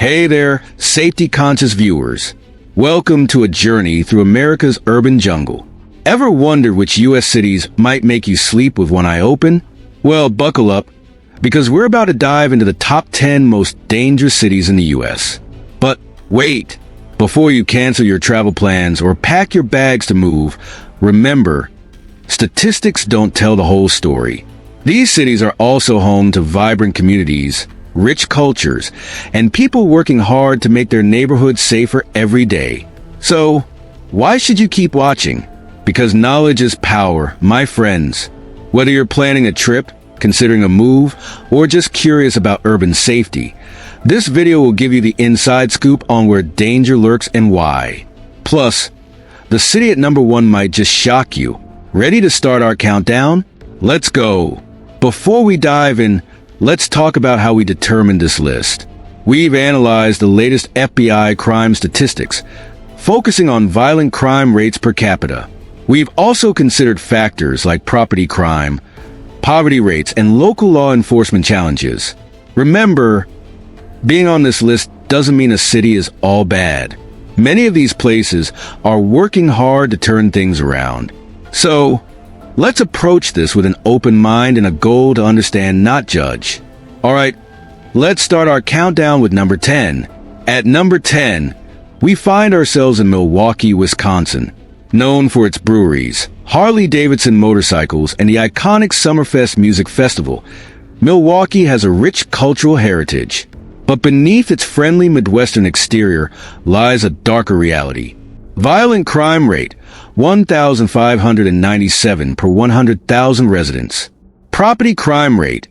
Hey there, safety-conscious viewers. Welcome to a journey through America's urban jungle. Ever wondered which U.S. cities might make you sleep with one eye open? Well, buckle up, because we're about to dive into the top 10 most dangerous cities in the U.S. But wait, before you cancel your travel plans or pack your bags to move, remember, statistics don't tell the whole story. These cities are also home to vibrant communities, rich cultures, and people working hard to make their neighborhoods safer every day. So, why should you keep watching? Because knowledge is power, my friends. Whether you're planning a trip, considering a move, or just curious about urban safety, this video will give you the inside scoop on where danger lurks and why. Plus, the city at number 1 might just shock you. Ready to start our countdown? Let's go! Before we dive in, let's talk about how we determined this list. We've analyzed the latest FBI crime statistics, focusing on violent crime rates per capita. We've also considered factors like property crime, poverty rates, and local law enforcement challenges. Remember, being on this list doesn't mean a city is all bad. Many of these places are working hard to turn things around. So, let's approach this with an open mind and a goal to understand, not judge. Alright, let's start our countdown with number 10. At number 10, we find ourselves in Milwaukee, Wisconsin. Known for its breweries, Harley-Davidson motorcycles, and the iconic Summerfest Music Festival, Milwaukee has a rich cultural heritage. But beneath its friendly Midwestern exterior lies a darker reality. Violent crime rate, 1,597 per 100,000 residents. Property crime rate,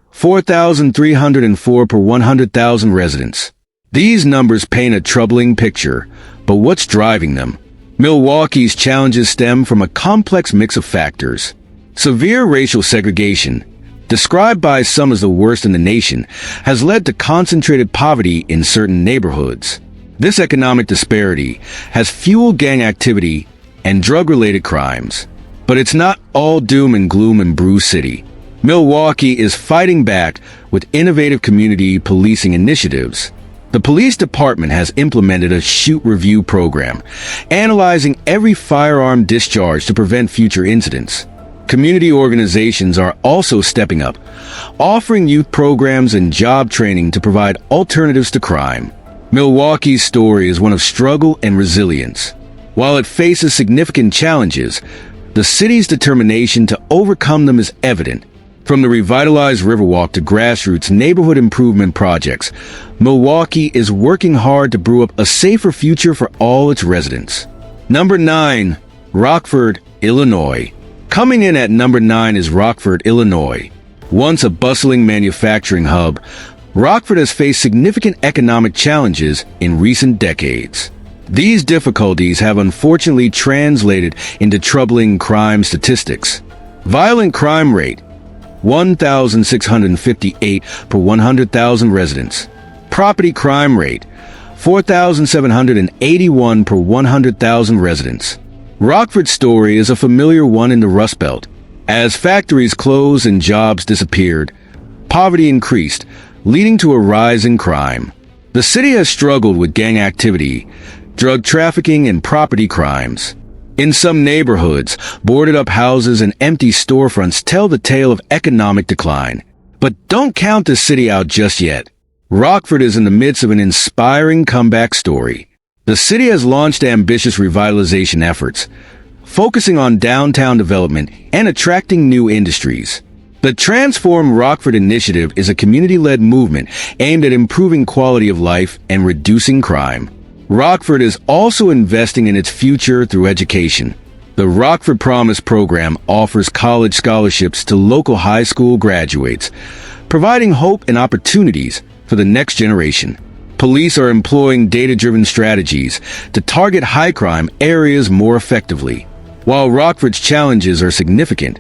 4,304 per 100,000 residents. These numbers paint a troubling picture, but what's driving them? Milwaukee's challenges stem from a complex mix of factors. Severe racial segregation, described by some as the worst in the nation, has led to concentrated poverty in certain neighborhoods. This economic disparity has fueled gang activity and drug-related crimes. But it's not all doom and gloom in Brew City. Milwaukee is fighting back with innovative community policing initiatives. The police department has implemented a shoot review program, analyzing every firearm discharge to prevent future incidents. Community organizations are also stepping up, offering youth programs and job training to provide alternatives to crime. Milwaukee's story is one of struggle and resilience. While it faces significant challenges, the city's determination to overcome them is evident. From the revitalized Riverwalk to grassroots neighborhood improvement projects, Milwaukee is working hard to brew up a safer future for all its residents. Number 9. Rockford, Illinois. Coming in at number 9 is Rockford, Illinois. Once a bustling manufacturing hub, Rockford has faced significant economic challenges in recent decades. These difficulties have unfortunately translated into troubling crime statistics. Violent crime rate, 1,658 per 100,000 residents. Property crime rate, 4,781 per 100,000 residents. Rockford's story is a familiar one in the Rust Belt. As factories closed and jobs disappeared, poverty increased, leading to a rise in crime. The city has struggled with gang activity, drug trafficking, and property crimes. In some neighborhoods, boarded-up houses and empty storefronts tell the tale of economic decline. But don't count the city out just yet. Rockford is in the midst of an inspiring comeback story. The city has launched ambitious revitalization efforts, focusing on downtown development and attracting new industries. The Transform Rockford initiative is a community-led movement aimed at improving quality of life and reducing crime. Rockford is also investing in its future through education. The Rockford Promise program offers college scholarships to local high school graduates, providing hope and opportunities for the next generation. Police are employing data-driven strategies to target high-crime areas more effectively. While Rockford's challenges are significant,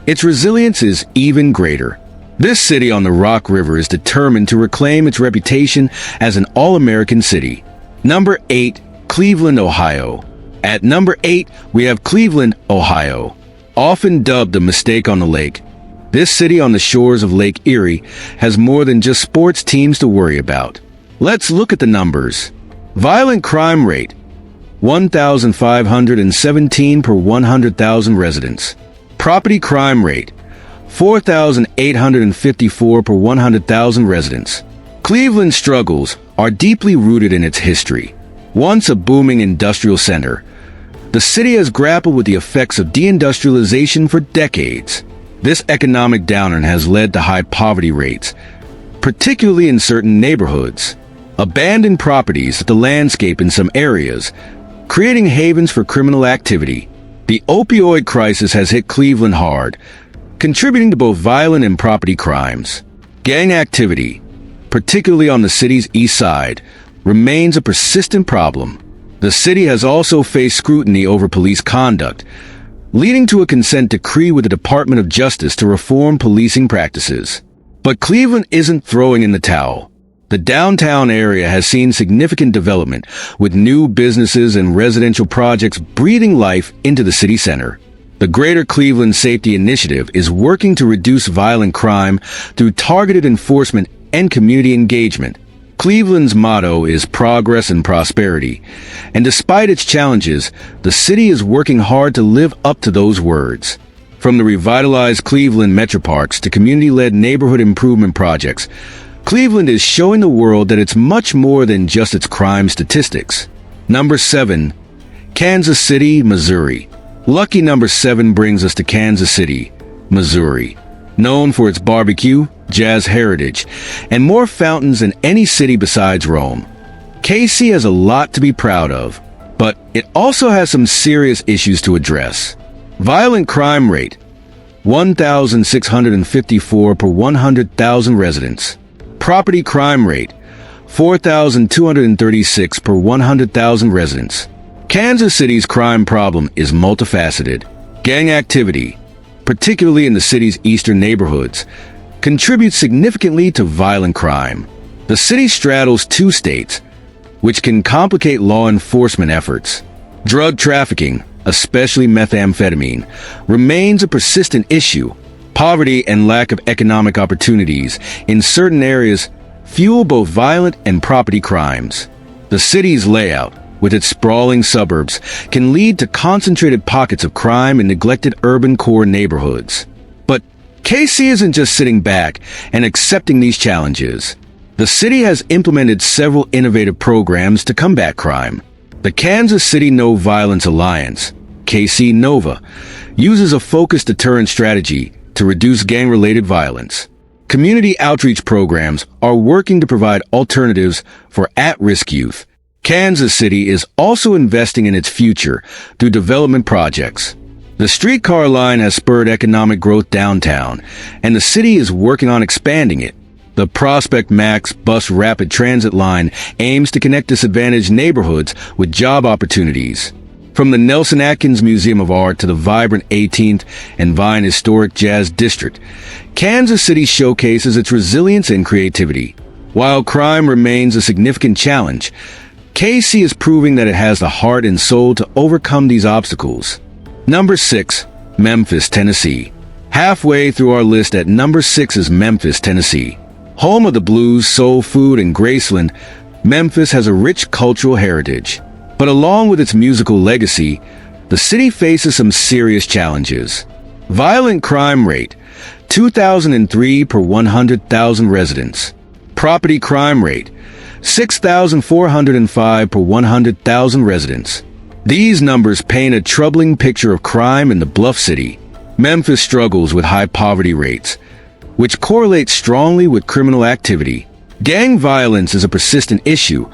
its resilience is even greater. This city on the Rock River is determined to reclaim its reputation as an all-American city. Number 8. Cleveland, Ohio. At number 8, we have Cleveland, Ohio. Often dubbed the mistake on the lake, this city on the shores of Lake Erie has more than just sports teams to worry about. Let's look at the numbers. Violent crime rate, 1,517 per 100,000 residents. Property crime rate, 4,854 per 100,000 residents. Cleveland's struggles are deeply rooted in its history. Once a booming industrial center, the city has grappled with the effects of deindustrialization for decades. This economic downturn has led to high poverty rates, particularly in certain neighborhoods. Abandoned properties at the landscape in some areas, creating havens for criminal activity. The opioid crisis has hit Cleveland hard, contributing to both violent and property crimes. Gang activity, particularly on the city's east side, remains a persistent problem. The city has also faced scrutiny over police conduct, leading to a consent decree with the Department of Justice to reform policing practices. But Cleveland isn't throwing in the towel. The downtown area has seen significant development, with new businesses and residential projects breathing life into the city center. The Greater Cleveland Safety Initiative is working to reduce violent crime through targeted enforcement and community engagement. Cleveland's motto is progress and prosperity, and despite its challenges, the city is working hard to live up to those words. From the revitalized Cleveland Metroparks to community-led neighborhood improvement projects, Cleveland is showing the world that it's much more than just its crime statistics. Number 7. Kansas City, Missouri. Lucky number 7 brings us to Kansas City, Missouri. Known for its barbecue, jazz heritage, and more fountains than any city besides Rome. KC has a lot to be proud of, but it also has some serious issues to address. Violent crime rate, 1,654 per 100,000 residents. Property crime rate, 4,236 per 100,000 residents. Kansas City's crime problem is multifaceted. Gang activity, particularly in the city's eastern neighborhoods, contributes significantly to violent crime. The city straddles two states, which can complicate law enforcement efforts. Drug trafficking, especially methamphetamine, remains a persistent issue. Poverty and lack of economic opportunities in certain areas fuel both violent and property crimes. The city's layout, with its sprawling suburbs, can lead to concentrated pockets of crime in neglected urban core neighborhoods. But KC isn't just sitting back and accepting these challenges. The city has implemented several innovative programs to combat crime. The Kansas City No Violence Alliance, KC NOVA, uses a focused deterrent strategy to reduce gang-related violence. Community outreach programs are working to provide alternatives for at-risk youth. Kansas City is also investing in its future through development projects. The streetcar line has spurred economic growth downtown, and the city is working on expanding it. The Prospect Max bus rapid transit line aims to connect disadvantaged neighborhoods with job opportunities. From the Nelson Atkins Museum of Art to the vibrant 18th and Vine Historic Jazz District, Kansas City showcases its resilience and creativity. While crime remains a significant challenge, KC is proving that it has the heart and soul to overcome these obstacles. Number 6. Memphis, Tennessee. Halfway through our list at number 6 is Memphis, Tennessee. Home of the blues, soul food, and Graceland, Memphis has a rich cultural heritage. But along with its musical legacy, the city faces some serious challenges. Violent crime rate, 2,003 per 100,000 residents. Property crime rate, 6,405 per 100,000 residents. These numbers paint a troubling picture of crime in the Bluff City. Memphis struggles with high poverty rates, which correlates strongly with criminal activity. Gang violence is a persistent issue,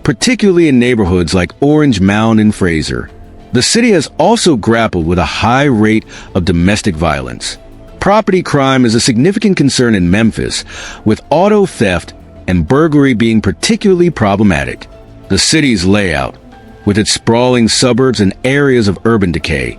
particularly in neighborhoods like Orange Mound and Fraser. The city has also grappled with a high rate of domestic violence. Property crime is a significant concern in Memphis, with auto theft and burglary being particularly problematic. The city's layout, with its sprawling suburbs and areas of urban decay,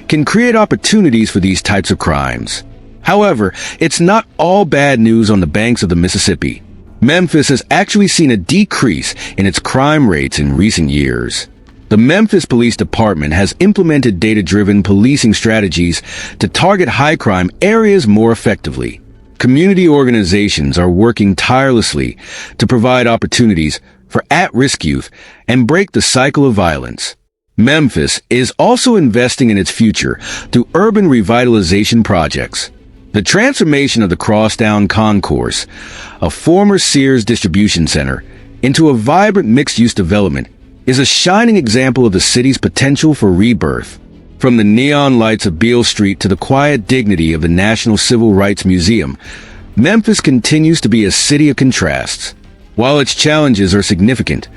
can create opportunities for these types of crimes. However, it's not all bad news on the banks of the Mississippi. Memphis has actually seen a decrease in its crime rates in recent years. The Memphis Police Department has implemented data-driven policing strategies to target high-crime areas more effectively. Community organizations are working tirelessly to provide opportunities for at-risk youth and break the cycle of violence. Memphis is also investing in its future through urban revitalization projects. The transformation of the Crosstown Concourse, a former Sears distribution center, into a vibrant mixed-use development is a shining example of the city's potential for rebirth. From the neon lights of Beale Street to the quiet dignity of the National Civil Rights Museum, Memphis continues to be a city of contrasts. While its challenges are significant,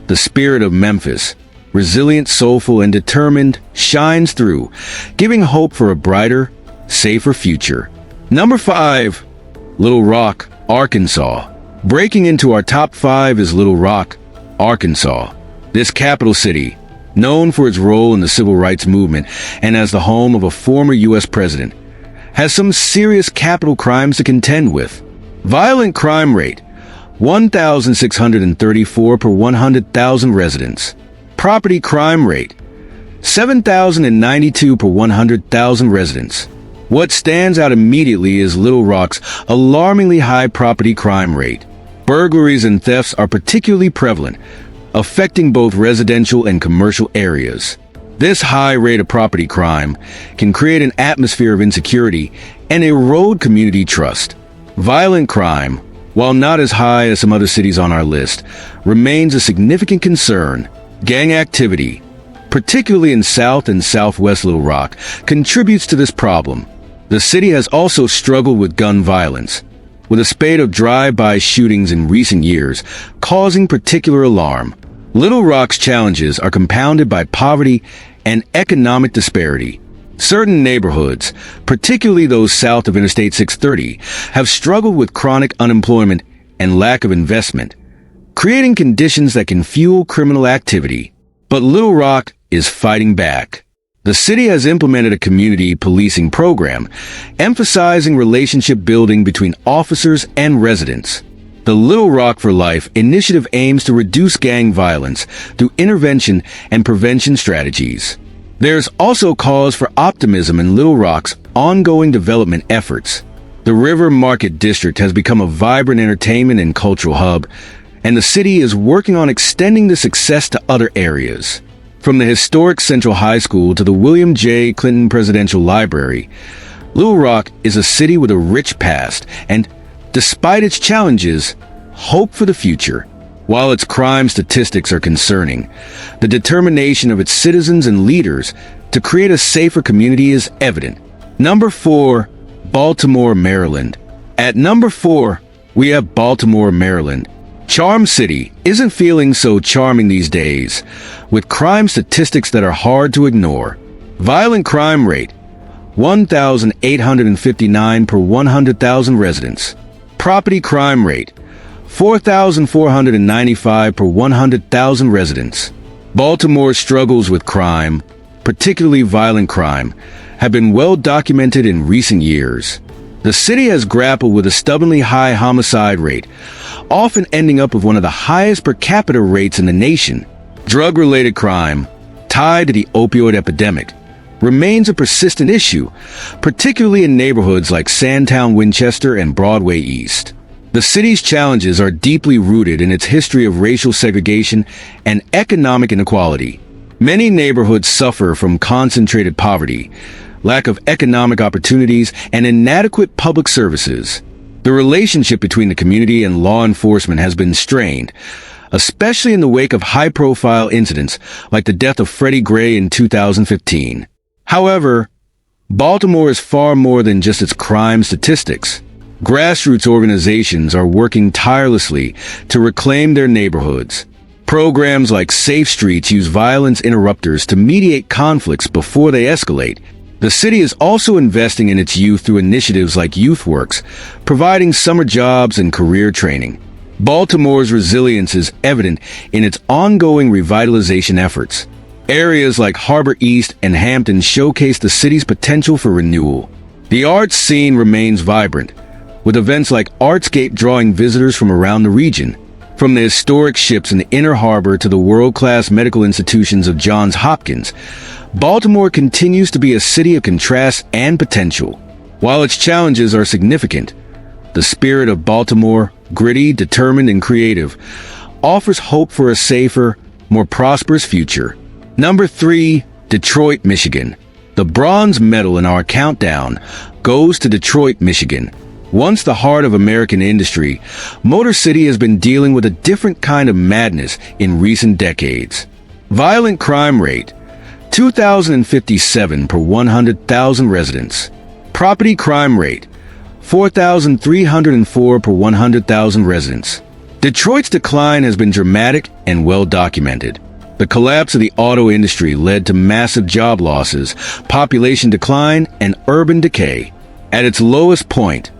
the spirit of Memphis, resilient, soulful, and determined, shines through, giving hope for a brighter, safer future. Number 5. Little Rock, Arkansas. Breaking into our top 5 is Little Rock, Arkansas. This capital city, known for its role in the civil rights movement and as the home of a former U.S. president, has some serious capital crimes to contend with. Violent crime rate, 1,634 per 100,000 residents. Property crime rate, 7,092 per 100,000 residents. What stands out immediately is Little Rock's alarmingly high property crime rate. Burglaries and thefts are particularly prevalent, affecting both residential and commercial areas. This high rate of property crime can create an atmosphere of insecurity and erode community trust. Violent crime, while not as high as some other cities on our list, remains a significant concern. Gang activity, particularly in South and Southwest Little Rock, contributes to this problem. The city has also struggled with gun violence, with a spate of drive-by shootings in recent years, causing particular alarm. Little Rock's challenges are compounded by poverty and economic disparity. Certain neighborhoods, particularly those south of Interstate 630, have struggled with chronic unemployment and lack of investment, creating conditions that can fuel criminal activity. But Little Rock is fighting back. The city has implemented a community policing program, emphasizing relationship building between officers and residents. The Little Rock for Life initiative aims to reduce gang violence through intervention and prevention strategies. There's also cause for optimism in Little Rock's ongoing development efforts. The River Market District has become a vibrant entertainment and cultural hub, and the city is working on extending the success to other areas. From the historic Central High School to the William J. Clinton Presidential Library, Little Rock is a city with a rich past and, despite its challenges, hope for the future. While its crime statistics are concerning, the determination of its citizens and leaders to create a safer community is evident. Number 4. Baltimore, Maryland. At number 4, we have Baltimore, Maryland. Charm City isn't feeling so charming these days, with crime statistics that are hard to ignore. Violent crime rate, 1,859 per 100,000 residents. Property crime rate, 4,495 per 100,000 residents. Baltimore's struggles with crime, particularly violent crime, have been well documented in recent years. The city has grappled with a stubbornly high homicide rate, often ending up with one of the highest per capita rates in the nation. Drug-related crime, tied to the opioid epidemic, remains a persistent issue, particularly in neighborhoods like Sandtown, Winchester, and Broadway East. The city's challenges are deeply rooted in its history of racial segregation and economic inequality. Many neighborhoods suffer from concentrated poverty, lack of economic opportunities, and inadequate public services. The relationship between the community and law enforcement has been strained, especially in the wake of high-profile incidents like the death of Freddie Gray in 2015. However, Baltimore is far more than just its crime statistics. Grassroots organizations are working tirelessly to reclaim their neighborhoods. Programs like Safe Streets use violence interrupters to mediate conflicts before they escalate. The city is also investing in its youth through initiatives like YouthWorks, providing summer jobs and career training. Baltimore's resilience is evident in its ongoing revitalization efforts. Areas like Harbor East and Hampton showcase the city's potential for renewal. The arts scene remains vibrant, with events like Artscape drawing visitors from around the region. From the historic ships in the Inner Harbor to the world-class medical institutions of Johns Hopkins, Baltimore continues to be a city of contrast and potential. While its challenges are significant, The spirit of Baltimore, gritty, determined, and creative, offers hope for a safer, more prosperous future. Number 3, Detroit, Michigan. The bronze medal in our countdown goes to Detroit, Michigan. Once the heart of American industry, Motor City has been dealing with a different kind of madness in recent decades. Violent crime rate, 2,057 per 100,000 residents. Property crime rate, 4,304 per 100,000 residents. Detroit's decline has been dramatic and well documented. The collapse of the auto industry led to massive job losses, population decline, and urban decay. At its lowest point,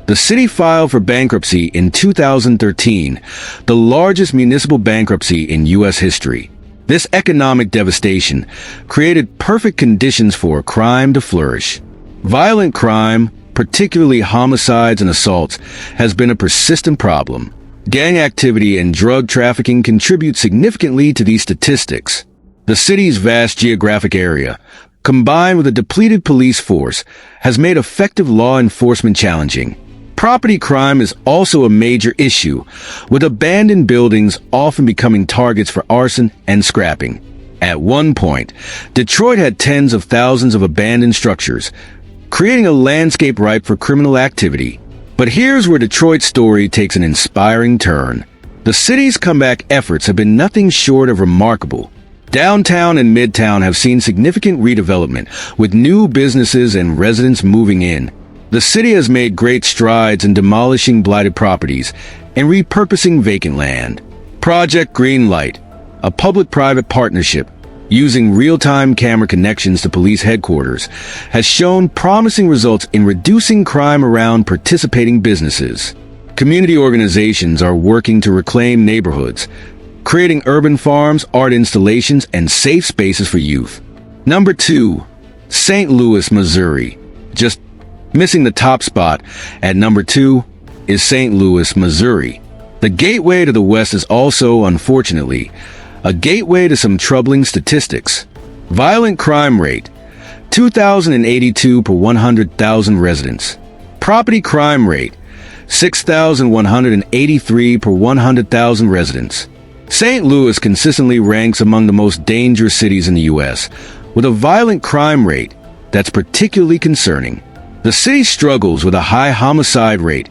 the city filed for bankruptcy in 2013, the largest municipal bankruptcy in U.S. history. This economic devastation created perfect conditions for crime to flourish. Violent crime, particularly homicides and assaults, has been a persistent problem. Gang activity and drug trafficking contribute significantly to these statistics. The city's vast geographic area, combined with a depleted police force, has made effective law enforcement challenging. Property crime is also a major issue, with abandoned buildings often becoming targets for arson and scrapping. At one point, Detroit had tens of thousands of abandoned structures, creating a landscape ripe for criminal activity. But here's where Detroit's story takes an inspiring turn. The city's comeback efforts have been nothing short of remarkable. Downtown and Midtown have seen significant redevelopment, with new businesses and residents moving in. The city has made great strides in demolishing blighted properties and repurposing vacant land. Project Greenlight, a public-private partnership using real-time camera connections to police headquarters, has shown promising results in reducing crime around participating businesses. Community organizations are working to reclaim neighborhoods, creating urban farms, art installations, and safe spaces for youth. Number 2, St. Louis, Missouri. Just missing the top spot at number 2 is St. Louis, Missouri. The gateway to the West is also, unfortunately, a gateway to some troubling statistics. Violent crime rate, 2,082 per 100,000 residents. Property crime rate, 6,183 per 100,000 residents. St. Louis consistently ranks among the most dangerous cities in the U.S., with a violent crime rate that's particularly concerning. The city struggles with a high homicide rate,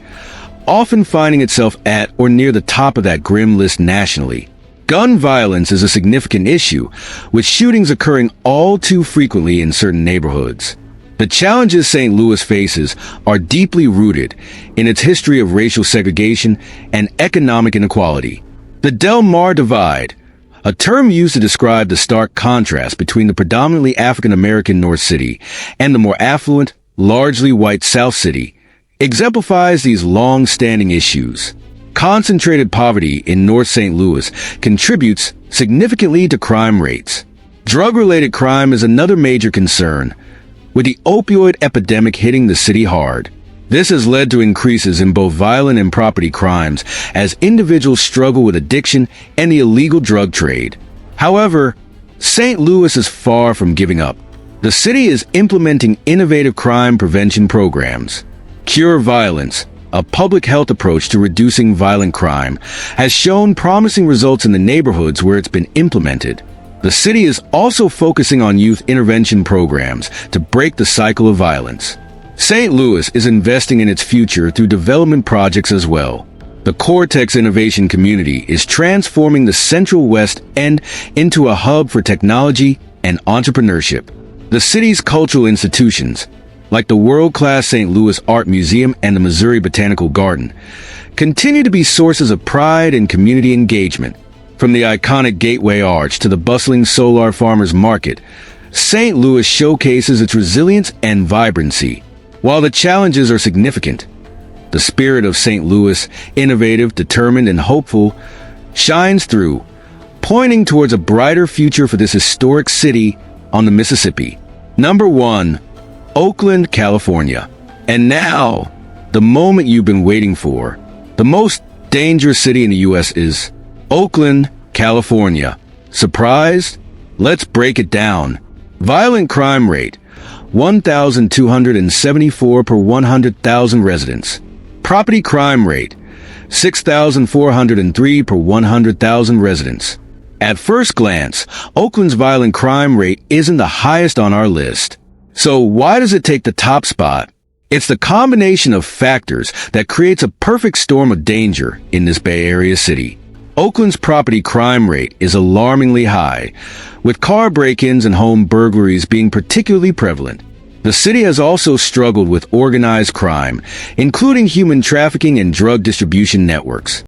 often finding itself at or near the top of that grim list nationally. Gun violence is a significant issue, with shootings occurring all too frequently in certain neighborhoods. The challenges St. Louis faces are deeply rooted in its history of racial segregation and economic inequality. The Del Mar Divide, a term used to describe the stark contrast between the predominantly African-American North City and the more affluent, largely white South City, exemplifies these long-standing issues. Concentrated poverty in North St. Louis contributes significantly to crime rates. Drug-related crime is another major concern, with the opioid epidemic hitting the city hard. This has led to increases in both violent and property crimes as individuals struggle with addiction and the illegal drug trade. However, St. Louis is far from giving up. The city is implementing innovative crime prevention programs. Cure Violence, a public health approach to reducing violent crime, has shown promising results in the neighborhoods where it's been implemented. The city is also focusing on youth intervention programs to break the cycle of violence. St. Louis is investing in its future through development projects as well. The Cortex Innovation Community is transforming the Central West End into a hub for technology and entrepreneurship. The city's cultural institutions, like the world-class St. Louis Art Museum and the Missouri Botanical Garden, continue to be sources of pride and community engagement. From the iconic Gateway Arch to the bustling Solar Farmers Market, St. Louis showcases its resilience and vibrancy. While the challenges are significant, the spirit of St. Louis, innovative, determined, and hopeful, shines through, pointing towards a brighter future for this historic city on the Mississippi. Number 1, Oakland, California. And now, the moment you've been waiting for. The most dangerous city in the U.S. is Oakland, California. Surprised? Let's break it down. Violent crime rate, 1,274 per 100,000 residents. Property crime rate, 6,403 per 100,000 residents. At first glance, Oakland's violent crime rate isn't the highest on our list. So why does it take the top spot? It's the combination of factors that creates a perfect storm of danger in this Bay Area city. Oakland's property crime rate is alarmingly high, with car break-ins and home burglaries being particularly prevalent. The city has also struggled with organized crime, including human trafficking and drug distribution networks.